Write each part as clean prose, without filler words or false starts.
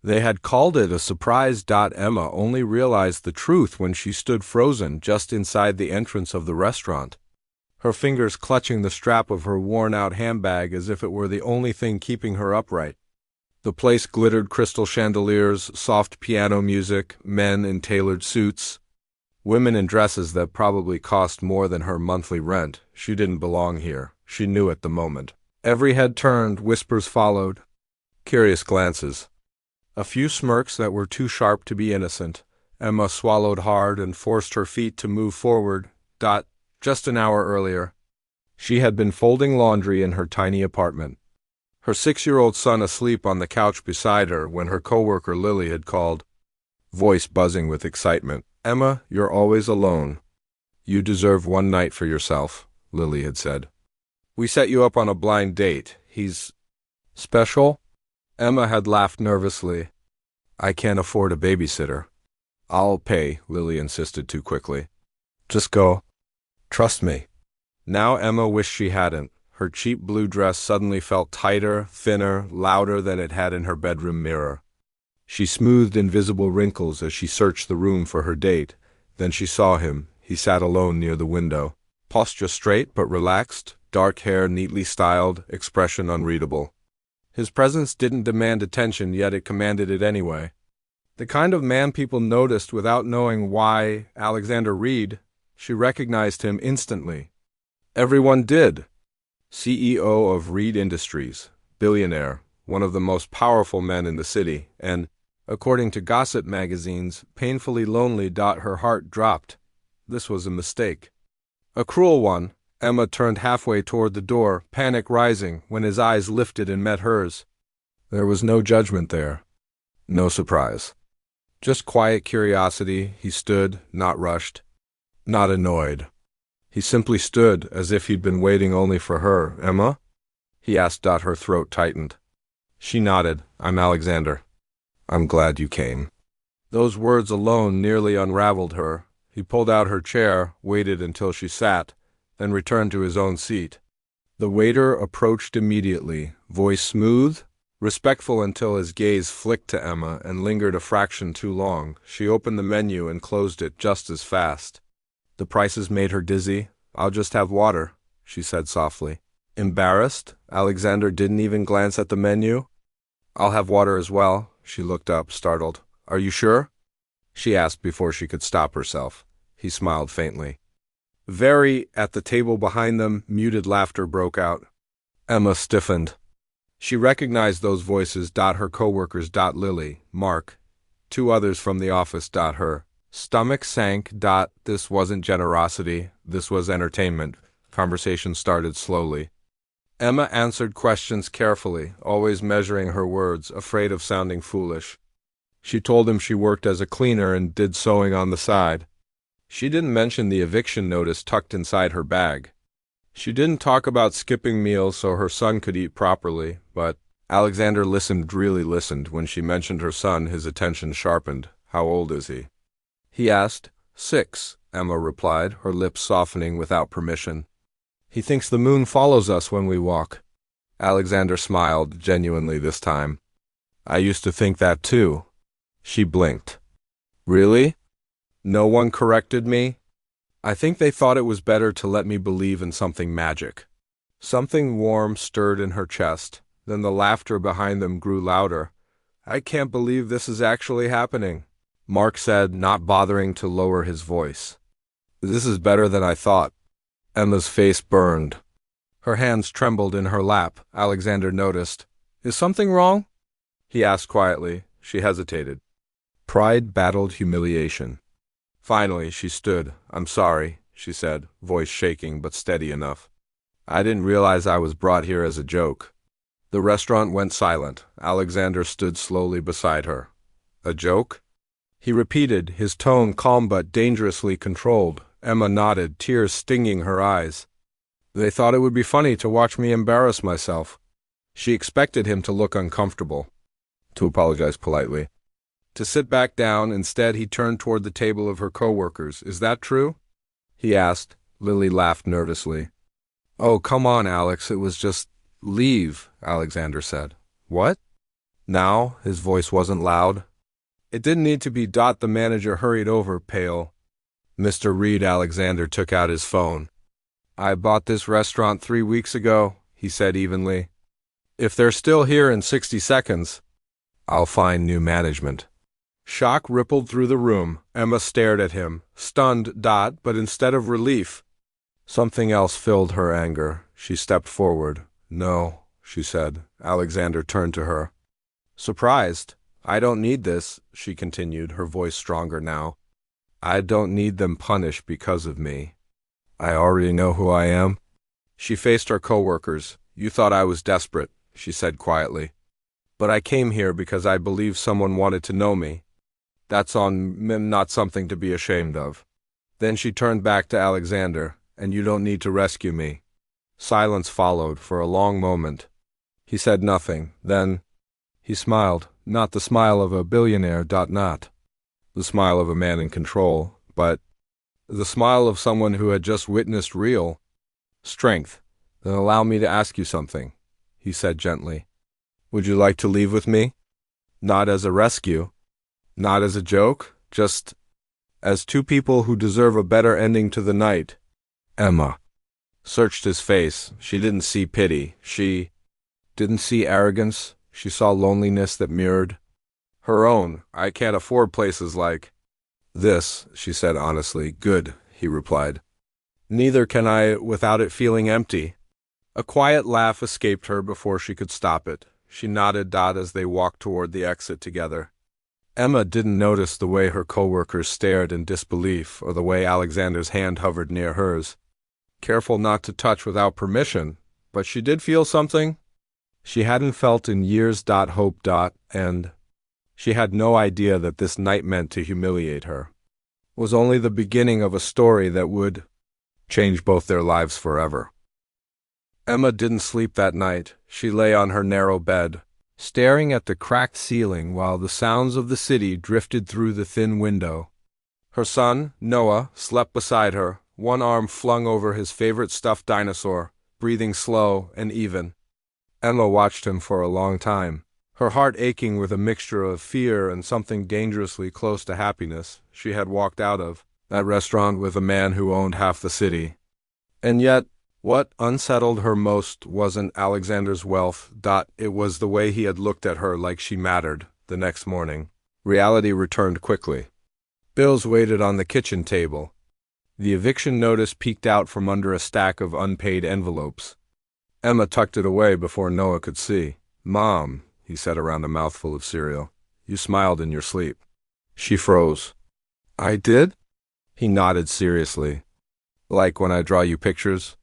They had called it a surprise. Emma only realized the truth when she stood frozen just inside the entrance of the restaurant, her fingers clutching the strap of her worn-out handbag as if it were the only thing keeping her upright. The place glittered crystal chandeliers, soft piano music, men in tailored suits, women in dresses that probably cost more than her monthly rent. She didn't belong here. She knew at the moment. Every head turned, whispers followed, curious glances. A few smirks that were too sharp to be innocent. Emma swallowed hard and forced her feet to move forward. Just an hour earlier, she had been folding laundry in her tiny apartment, her 6-year-old son asleep on the couch beside her when her coworker Lily had called, voice buzzing with excitement. "Emma, you're always alone. You deserve one night for yourself," Lily had said. "We set you up on a blind date. He's special?" Emma had laughed nervously. "I can't afford a babysitter." "I'll pay," Lily insisted too quickly. "Just go. Trust me." Now Emma wished she hadn't. Her cheap blue dress suddenly felt tighter, thinner, louder than it had in her bedroom mirror. She smoothed invisible wrinkles as she searched the room for her date. Then she saw him. He sat alone near the window. Posture straight but relaxed, dark hair neatly styled, expression unreadable. His presence didn't demand attention, yet it commanded it anyway. The kind of man people noticed without knowing why. Alexander Reed. She recognized him instantly. Everyone did. CEO of Reed Industries, billionaire, one of the most powerful men in the city, and, according to gossip magazines, painfully lonely. Her heart dropped. This was a mistake. A cruel one. Emma turned halfway toward the door, panic rising, when his eyes lifted and met hers. There was no judgment there. No surprise. Just quiet curiosity. He stood, not rushed, not annoyed. He simply stood, as if he'd been waiting only for her. "Emma?" he asked. Her throat tightened. She nodded. "I'm Alexander. I'm glad you came." Those words alone nearly unraveled her. He pulled out her chair, waited until she sat, then returned to his own seat. The waiter approached immediately, voice smooth, respectful until his gaze flicked to Emma and lingered a fraction too long. She opened the menu and closed it just as fast. The prices made her dizzy. "I'll just have water," she said softly. Embarrassed, Alexander didn't even glance at the menu. "I'll have water as well." She looked up, startled. "Are you sure?" she asked before she could stop herself. He smiled faintly. Very, at the table behind them, muted laughter broke out. Emma stiffened. She recognized those voices. Her coworkers. Lily, Mark, 2 others from the office. Her stomach sank. This wasn't generosity. This was entertainment. Conversation started slowly. Emma answered questions carefully, always measuring her words, afraid of sounding foolish. She told him she worked as a cleaner and did sewing on the side. She didn't mention the eviction notice tucked inside her bag. She didn't talk about skipping meals so her son could eat properly, but Alexander really listened. When she mentioned her son, his attention sharpened. "How old is he?" he asked. 6, Emma replied, her lips softening without permission. "He thinks the moon follows us when we walk." Alexander smiled, genuinely this time. "I used to think that too." She blinked. "Really? No one corrected me?" "I think they thought it was better to let me believe in something magic." Something warm stirred in her chest. Then the laughter behind them grew louder. "I can't believe this is actually happening," Mark said, not bothering to lower his voice. "This is better than I thought." Emma's face burned. Her hands trembled in her lap. Alexander noticed. "Is something wrong?" he asked quietly. She hesitated. Pride battled humiliation. Finally, she stood. "I'm sorry," she said, voice shaking but steady enough. "I didn't realize I was brought here as a joke." The restaurant went silent. Alexander stood slowly beside her. "A joke?" he repeated, his tone calm but dangerously controlled. Emma nodded, tears stinging her eyes. "They thought it would be funny to watch me embarrass myself." She expected him to look uncomfortable, to apologize politely, to sit back down. Instead, he turned toward the table of her coworkers. "Is that true?" he asked. Lily laughed nervously. "Oh, come on, Alex, it was just..." "Leave," Alexander said. "What?" Now, his voice wasn't loud. It didn't need to be. The manager hurried over, pale. Mr. Reed. Alexander took out his phone. I bought this restaurant 3 weeks ago, he said evenly. If they're still here in 60 seconds, I'll find new management. Shock rippled through the room. Emma stared at him, stunned. But instead of relief, something else filled her anger. She stepped forward. No, she said. Alexander turned to her. Surprised. I don't need this, she continued, her voice stronger now. I don't need them punished because of me. I already know who I am. She faced her coworkers. You thought I was desperate, she said quietly. But I came here because I believed someone wanted to know me. That's on me, not something to be ashamed of. Then she turned back to Alexander. And you don't need to rescue me. Silence followed for a long moment. He said nothing. Then he smiled, not the smile of a billionaire. Not the smile of a man in control, but the smile of someone who had just witnessed real strength. Then allow me to ask you something, he said gently. Would you like to leave with me? Not as a rescue, not as a joke, just as two people who deserve a better ending to the night. Emma searched his face. She didn't see pity. She didn't see arrogance. She saw loneliness that mirrored her own. I can't afford places like this, she said honestly. Good, he replied. Neither can I without it feeling empty. A quiet laugh escaped her before she could stop it. She nodded. As they walked toward the exit together. Emma didn't notice the way her coworkers stared in disbelief or the way Alexander's hand hovered near hers. Careful not to touch without permission, but she did feel something she hadn't felt in years. Hope. And she had no idea that this night meant to humiliate her. It was only the beginning of a story that would change both their lives forever. Emma didn't sleep that night. She lay on her narrow bed, staring at the cracked ceiling while the sounds of the city drifted through the thin window. Her son, Noah, slept beside her, one arm flung over his favorite stuffed dinosaur, breathing slow and even. Emma watched him for a long time, her heart aching with a mixture of fear and something dangerously close to happiness. She had walked out of that restaurant with a man who owned half the city. And yet, what unsettled her most wasn't Alexander's wealth. It was the way he had looked at her like she mattered. The next morning, reality returned quickly. Bills waited on the kitchen table. The eviction notice peeked out from under a stack of unpaid envelopes. Emma tucked it away before Noah could see. Mom, he said around a mouthful of cereal, you smiled in your sleep. She froze. I did? He nodded seriously. Like when I draw you pictures?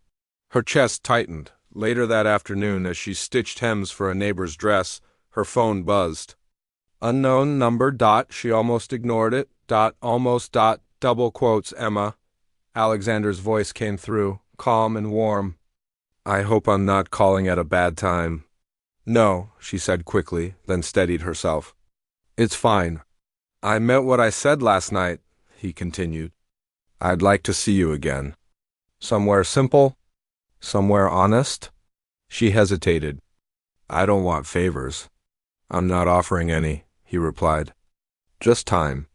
Her chest tightened. Later that afternoon, as she stitched hems for a neighbor's dress, her phone buzzed. Unknown number. She almost ignored it. Almost. Double quotes. Emma. Alexander's voice came through, calm and warm. I hope I'm not calling at a bad time. No, she said quickly, then steadied herself. It's fine. I meant what I said last night, he continued. I'd like to see you again. Somewhere simple? Somewhere honest? She hesitated. I don't want favors. I'm not offering any, he replied. Just time.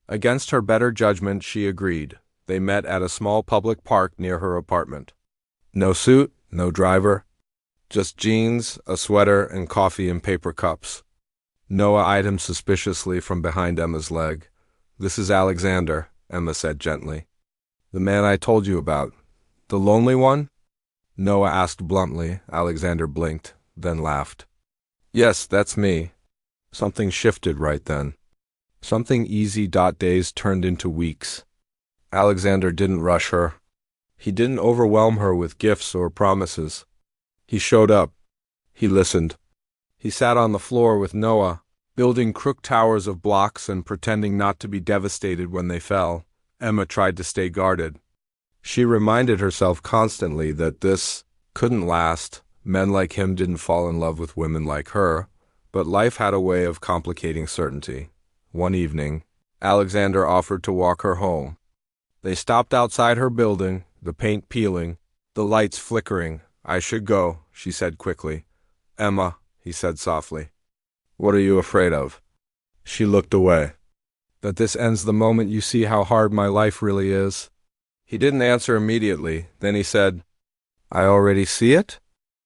Against her better judgment, she agreed. They met at a small public park near her apartment. No suit, no driver. Just jeans, a sweater, and coffee in paper cups. Noah eyed him suspiciously from behind Emma's leg. This is Alexander, Emma said gently. The man I told you about. The lonely one? Noah asked bluntly. Alexander blinked, then laughed. Yes, that's me. Something shifted right then. Something easy. Days turned into weeks. Alexander didn't rush her. He didn't overwhelm her with gifts or promises. He showed up. He listened. He sat on the floor with Noah, building crooked towers of blocks and pretending not to be devastated when they fell. Emma tried to stay guarded. She reminded herself constantly that this couldn't last. Men like him didn't fall in love with women like her, but life had a way of complicating certainty. One evening, Alexander offered to walk her home. They stopped outside her building, the paint peeling, the lights flickering. I should go, she said quickly. Emma, he said softly. What are you afraid of? She looked away. That this ends the moment you see how hard my life really is. He didn't answer immediately. Then he said, I already see it?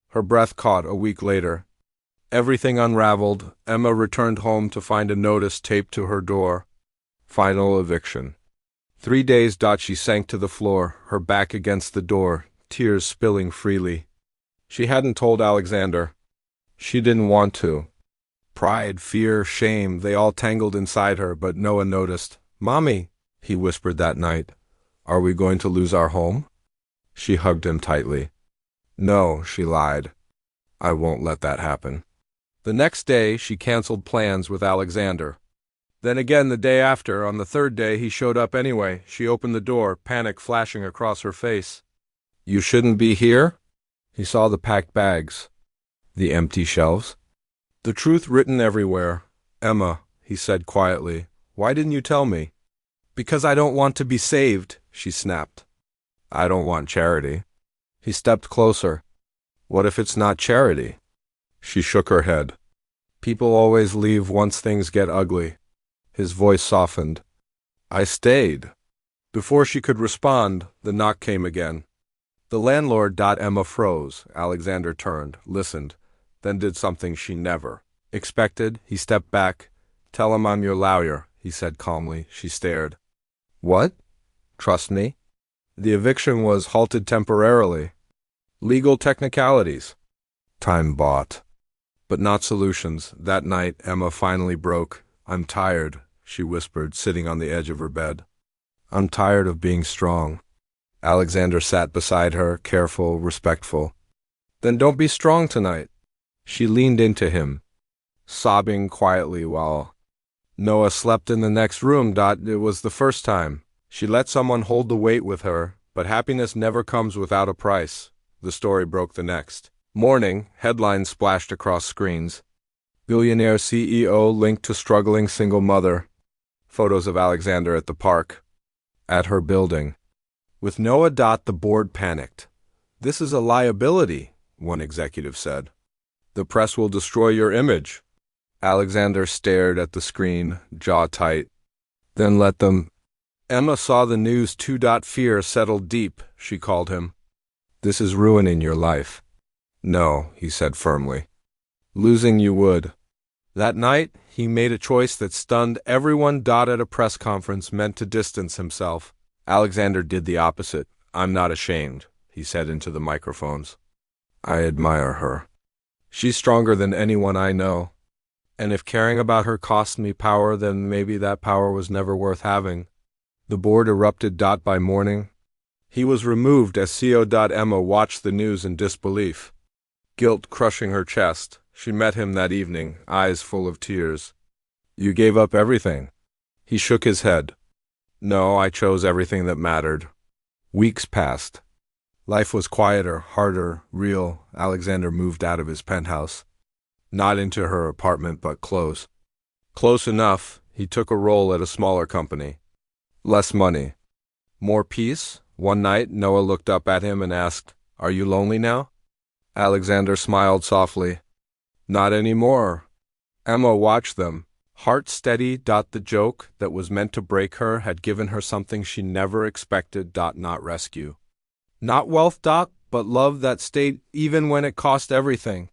Her breath caught a week later. Everything unraveled. Emma returned home to find a notice taped to her door. Final eviction. 3 days. She sank to the floor, her back against the door, tears spilling freely. She hadn't told Alexander. She didn't want to. Pride, fear, shame, they all tangled inside her, but Noah noticed. Mommy, he whispered that night, are we going to lose our home? She hugged him tightly. No, she lied. I won't let that happen. The next day, she canceled plans with Alexander. Then again the day after, on the third day, he showed up anyway. She opened the door, panic flashing across her face. You shouldn't be here? He saw the packed bags, the empty shelves. The truth written everywhere. Emma, he said quietly, why didn't you tell me? Because I don't want to be saved, she snapped. I don't want charity. He stepped closer. What if it's not charity? She shook her head. People always leave once things get ugly. His voice softened. I stayed. Before she could respond, the knock came again. The landlord. Emma froze. Alexander turned, listened, then did something she never expected. He stepped back. Tell him I'm your lawyer, he said calmly. She stared. What? Trust me? The eviction was halted temporarily. Legal technicalities. Time bought. But not solutions. That night, Emma finally broke. I'm tired, she whispered, sitting on the edge of her bed. I'm tired of being strong. Alexander sat beside her, careful, respectful. Then don't be strong tonight. She leaned into him, sobbing quietly while Noah slept in the next room. It was the first time. She let someone hold the weight with her, but happiness never comes without a price. The story broke the next morning. Headlines splashed across screens. Billionaire CEO linked to struggling single mother. Photos of Alexander at the park. At her building. With Noah. The board panicked. This is a liability, one executive said. The press will destroy your image. Alexander stared at the screen, jaw tight. Then let them. Emma saw the news too. Fear settled deep, she called him. This is ruining your life. No, he said firmly. Losing you would. That night, he made a choice that stunned everyone. At a press conference meant to distance himself. Alexander did the opposite. I'm not ashamed, he said into the microphones. I admire her. She's stronger than anyone I know. And if caring about her cost me power, then maybe that power was never worth having. The board erupted. By morning, he was removed as CEO. Emma watched the news in disbelief. Guilt crushing her chest. She met him that evening, eyes full of tears. You gave up everything. He shook his head. No, I chose everything that mattered. Weeks passed. Life was quieter, harder, real. Alexander moved out of his penthouse. Not into her apartment, but close. Close enough, he took a role at a smaller company. Less money. More peace? One night, Noah looked up at him and asked, Are you lonely now? Alexander smiled softly. Not anymore. Emma watched them. Heart steady. The joke that was meant to break her had given her something she never expected. Not rescue. Not wealth. But love that stayed even when it cost everything.